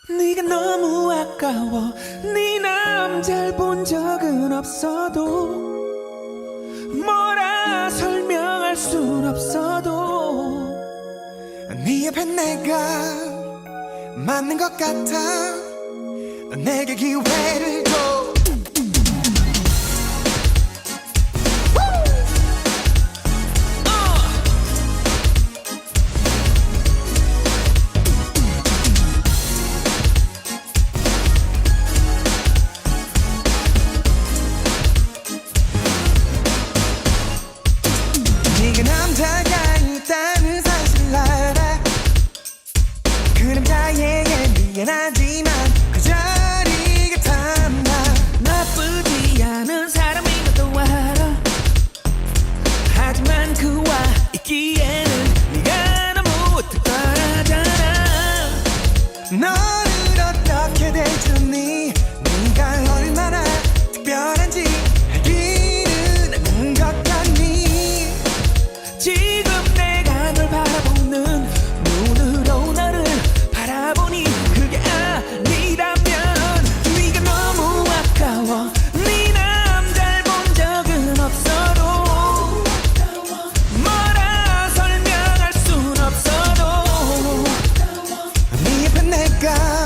네가 너무 아까워. 네 남잘 본 적은 없어도 뭐라 설명할 순 없어도 네 옆에 내가 맞는 것 같아. 내게 기회를 줘. 네가 남자가 있다는 사실을 알아. 그 남자에게 미안하지만 그 자리가 탐나. 나쁘지 않은 사람인 것도 알아. 하지만 그와 있기에는 네가 너무 특별하잖아. 너를 어떻게 대주니? 네가 얼마나 특별한지 알기는 않는 것 같니? 지금 내가 널 바라보는 눈으로 너를 바라보니 그게 아니라면 네가 너무 아까워. 네 남잘 본 적은 없어도 뭐라 설명할 순 없어도 네 옆에 내가